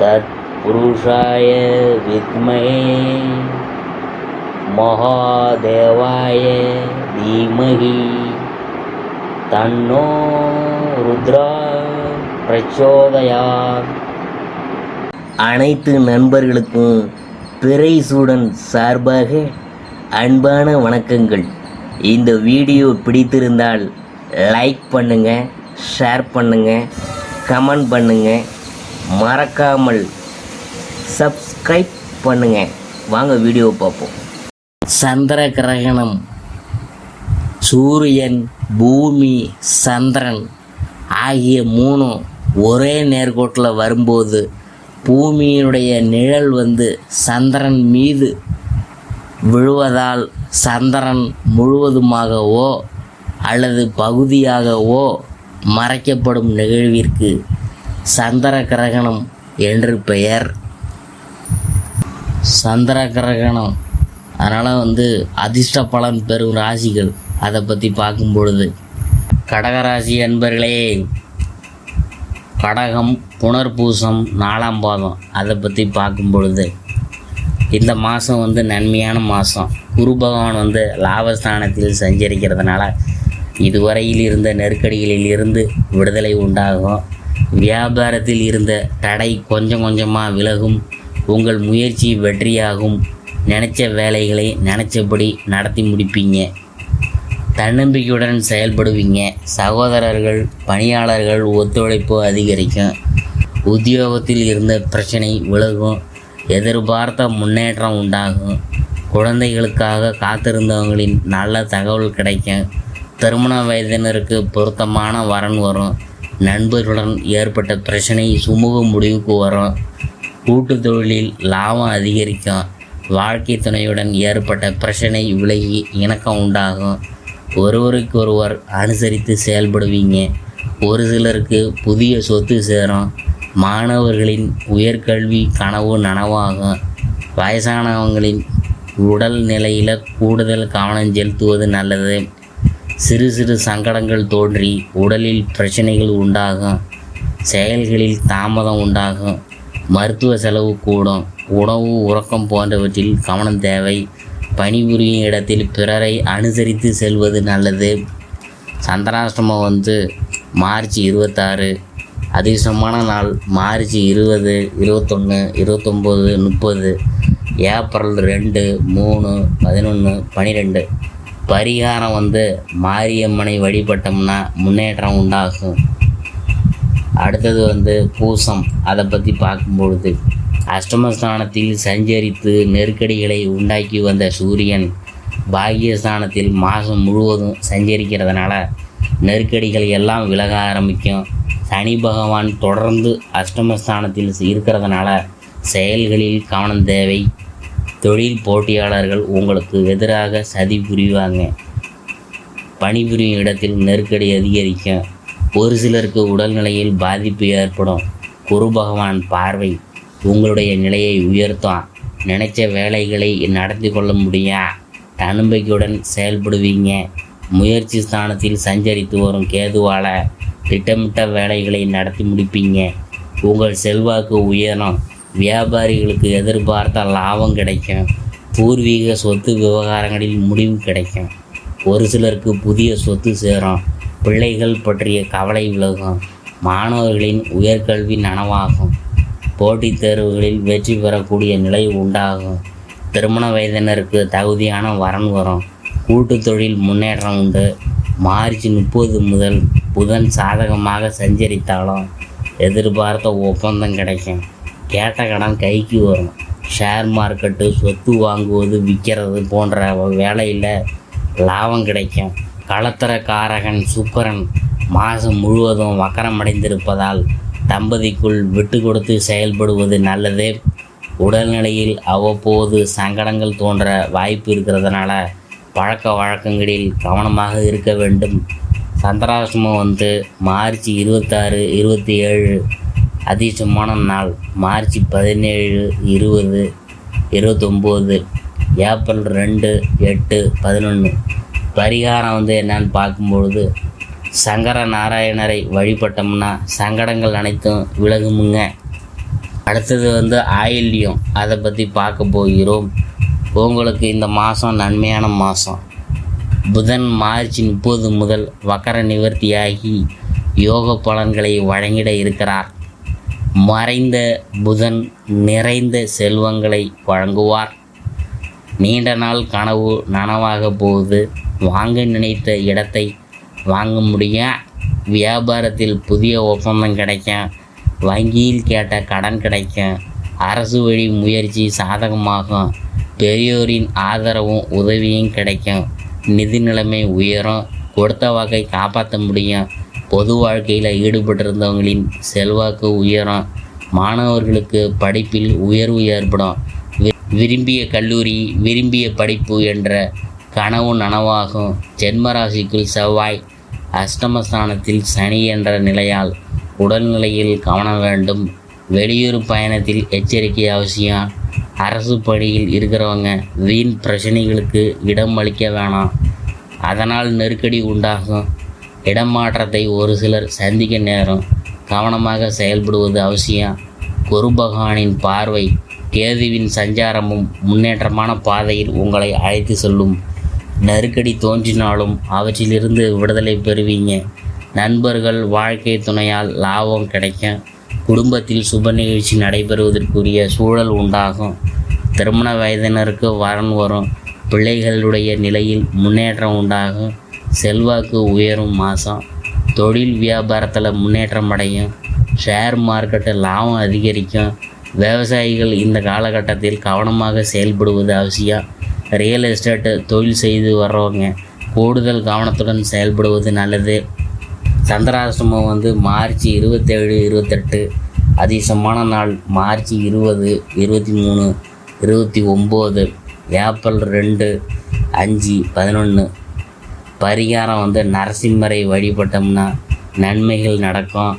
तत्पुरुषाय विद्महे महादेवाय धीमहि तन्नो रुद्रा प्रचोदयात्. அனைத்து நண்பர்களுக்கும் பிறைசூடன் சார்பாக அன்பான வணக்கங்கள். இந்த வீடியோ பிடித்திருந்தால் லைக் பண்ணுங்கள், ஷேர் பண்ணுங்கள், கமெண்ட் பண்ணுங்கள், மறக்காமல் சப்ஸ்கிரைப் பண்ணுங்கள். வாங்க வீடியோ பார்ப்போம். சந்திர கிரகணம். சூரியன், பூமி, சந்திரன் ஆகிய மூணும் ஒரே நேர்கோட்டில் வரும்போது பூமியினுடைய நிழல் சந்திரன் மீது விழுவதால் சந்திரன் முழுவதுமாகவோ அல்லது பகுதியாகவோ மறைக்கப்படும் நிகழ்விற்கு சந்திர கிரகணம் என்று பெயர். சந்திர கிரகணம் அதனால் அதிர்ஷ்ட பலன் பெறும் ராசிகள் அதை பற்றி பார்க்கும் பொழுது, கடகராசி அன்பர்களே, கடகம் புனர்பூசம் 4ஆம் பாதம் அதை பற்றி பார்க்கும் பொழுது, இந்த மாதம் நன்மையான மாதம். குரு பகவான் லாபஸ்தானத்தில் சஞ்சரிக்கிறதுனால இதுவரையில் இருந்த நெருக்கடிகளில் இருந்து விடுதலை உண்டாகும். வியாபாரத்தில் இருந்த தடை கொஞ்சம் கொஞ்சமாக விலகும். உங்கள் முயற்சி வெற்றியாகும். நினச்ச வேலைகளை நினச்சபடி நடத்தி முடிப்பீங்க. தன்னம்பிக்கையுடன் செயல்படுவீங்க. சகோதரர்கள், பணியாளர்கள் ஒத்துழைப்பு அதிகரிக்கும். உத்தியோகத்தில் இருந்த பிரச்சனை விலகும். எதிர்பார்த்த முன்னேற்றம் உண்டாகும். குழந்தைகளுக்காக காத்திருந்தவங்களின் நல்ல தகவல் கிடைக்கும். திருமண வயதினருக்கு பொருத்தமான வரன் வரும். நண்பர்களுடன் ஏற்பட்ட பிரச்சனை சுமூக முடிவுக்கு வரும். கூட்டு தொழிலில் லாபம் அதிகரிக்கும். வாழ்க்கை துணையுடன் ஏற்பட்ட பிரச்சனை விலகி இணக்கம் உண்டாகும். ஒருவருக்கொருவர் அனுசரித்து செயல்படுவீங்க. ஒரு சிலருக்கு புதிய சொத்து சேரும். மாணவர்களின் உயர்கல்வி கனவு நனவாகும். வயசானவங்களின் உடல் நிலையில் கூடுதல் கவனம் செலுத்துவது நல்லது. சிறு சிறு சங்கடங்கள் தோன்றி உடலில் பிரச்சனைகள் உண்டாகும். செயல்களில் தாமதம் உண்டாகும். மருத்துவ செலவு கூடும். உணவு, உறக்கம் போன்றவற்றில் கவனம் தேவை. பணிபுரியும் இடத்தில் பிறரை அனுசரித்து செல்வது நல்லது. சந்திராஷ்டமம் மார்ச் 26. அதிர்ஷ்டமான நாள் மார்ச் 20, 21, 29, 30, ஏப்ரல் 2, 3, 11, 12. பரிகாரம் மாரியம்மனை வழிபட்டோம்னா முன்னேற்றம் உண்டாகும். அடுத்தது பூசம் அதை பற்றி பார்க்கும்பொழுது, அஷ்டமஸ்தானத்தில் சஞ்சரித்து நெருக்கடிகளை உண்டாக்கி வந்த சூரியன் பாக்கியஸ்தானத்தில் மாதம் முழுவதும் சஞ்சரிக்கிறதுனால நெருக்கடிகள் எல்லாம் விலக ஆரம்பிக்கும். சனி பகவான் தொடர்ந்து அஷ்டமஸ்தானத்தில் இருக்கிறதுனால செயல்களில் கவனம் தேவை. தொழில் போட்டியாளர்கள் உங்களுக்கு எதிராக சதி புரிவாங்க. பணிபுரியும் இடத்தில் நெருக்கடி அதிகரிக்கும். ஒரு சிலருக்கு உடல்நிலையில் பாதிப்பு ஏற்படும். குரு பகவான் பார்வை உங்களுடைய நிலையை உயர்த்தும். நினைச்ச வேலைகளை நடத்தி கொள்ள முடியும். தன்னம்பிக்கையுடன் செயல்படுவீங்க. முயற்சி ஸ்தானத்தில் சஞ்சரித்து வரும் கேதுவால் திட்டமிட்ட வேலைகளை நடத்தி முடிப்பீங்க. உங்கள் செல்வாக்கு உயரும். வியாபாரிகளுக்கு எதிர்பார்த்த லாபம் கிடைக்கும். பூர்வீக சொத்து விவகாரங்களில் முடிவு கிடைக்கும். ஒரு சிலருக்கு புதிய சொத்து சேரும். பிள்ளைகள் பற்றிய கவலை விலகும். மாணவர்களின் உயர்கல்வி நனவாகும். போட்டித் தேர்வுகளில் வெற்றி பெறக்கூடிய நிலை உண்டாகும். திருமண வயதினருக்கு தகுதியான வரன் வரும். கூட்டு தொழில் முன்னேற்றம் உண்டு. மார்ச் 30 முதல் புதன் சாதகமாக சஞ்சரித்தாலும் எதிர்பார்த்த ஒப்பந்தம் கிடைக்கும். கேட்ட கடன் கைக்கு வரும். ஷேர் மார்க்கெட்டு, சொத்து வாங்குவது, விற்கிறது போன்ற வேலையில் லாபம் கிடைக்கும். களத்திர காரகன் சுக்கிரன் மாதம் முழுவதும் வக்கரமடைந்திருப்பதால் தம்பதிக்குள் விட்டு கொடுத்து செயல்படுவது நல்லது. உடல்நிலையில் அவ்வப்போது சங்கடங்கள் தோன்ற வாய்ப்பு இருக்கிறதுனால பழக்க வழக்கங்களில் கவனமாக இருக்க வேண்டும். சந்திராஷ்டமம் மார்ச் 26, 27. அதிர்ஷ்டமான நாள் மார்ச் 17, 20, 29, ஏப்ரல் 2, 8, 11. பரிகாரம் என்னன்னு பார்க்கும்பொழுது, சங்கர நாராயணரை வழிபட்டோம்னா சங்கடங்கள் அனைத்தும் விலகுமுங்க. அடுத்தது வந்து ஆயில்யம், அதை பற்றி பார்க்க போகிறோம். உங்களுக்கு இந்த மாதம் நன்மையான மாதம். புதன் மார்ச் 30 முதல் வக்கர நிவர்த்தியாகி யோக பலன்களை வழங்கிட இருக்கிறார். மறைந்த புதன் நிறைந்த செல்வங்களை வழங்குவார். நீண்ட நாள் கனவு நனவாக போகுது. வாங்க நினைத்த இடத்தை வாங்க முடியும். வியாபாரத்தில் புதிய ஒப்பந்தம் கிடைக்கும். வங்கியில் கேட்ட கடன் கிடைக்கும். அரசு வழி முயற்சி சாதகமாகும். பெரியோரின் ஆதரவும் உதவியும் கிடைக்கும். நிதி நிலைமை உயரும். கொடுத்த வாக்கை காப்பாற்ற முடியும். பொது வாழ்க்கையில் ஈடுபட்டிருந்தவங்களின் செல்வாக்கு உயரும். மாணவர்களுக்கு படிப்பில் உயர்வு ஏற்படும். விரும்பிய கல்லூரி, விரும்பிய படிப்பு என்ற கனவு நனவாகும். ஜென்மராசிக்குள் செவ்வாய், அஷ்டமஸ்தானத்தில் சனி என்ற நிலையால் உடல்நிலையில் கவனம் வேண்டும். வெளியூர் பயணத்தில் எச்சரிக்கை அவசியம். அரசு பணியில் இருக்கிறவங்க வீண் பிரச்சனைகளுக்கு இடம் அளிக்க வேணாம். அதனால் நெருக்கடி உண்டாகும். இடமாற்றத்தை ஒரு சிலர் சந்திக்க நேரும். கவனமாக செயல்படுவது அவசியம். குரு பகவானின் பார்வை, கேதுவின் சஞ்சாரமும் முன்னேற்றமான பாதையில் உங்களை அழைத்து செல்லும். நெருக்கடி தோன்றினாலும் அவற்றிலிருந்து விடுதலை பெறுவீங்க. நண்பர்கள், வாழ்க்கை துணையால் லாபம் கிடைக்கும். குடும்பத்தில் சுப நிகழ்ச்சி நடைபெறுவதற்குரிய சூழல் உண்டாகும். திருமண வயதினருக்கு வரன் வரும். பிள்ளைகளுடைய நிலையில் முன்னேற்றம் உண்டாகும். செல்வாக்கு உயரும் மாதம். தொழில் வியாபாரத்தில் முன்னேற்றம் அடையும். ஷேர் மார்க்கெட்டு லாபம் அதிகரிக்கும். விவசாயிகள் இந்த காலகட்டத்தில் கவனமாக செயல்படுவது அவசியம். ரியல் எஸ்டேட்டு தொழில் செய்து வர்றவங்க கூடுதல் கவனத்துடன் செயல்படுவது நல்லது. சந்திராஷ்டமம் வந்து மார்ச் 27, 28. அதிசமான நாள் மார்ச் 20, 23, 29, ஏப்ரல் 2, 5, 11. பரிகாரம் வந்து நரசிம்மரை வழிபட்டோம்னா நன்மைகள் நடக்கும்.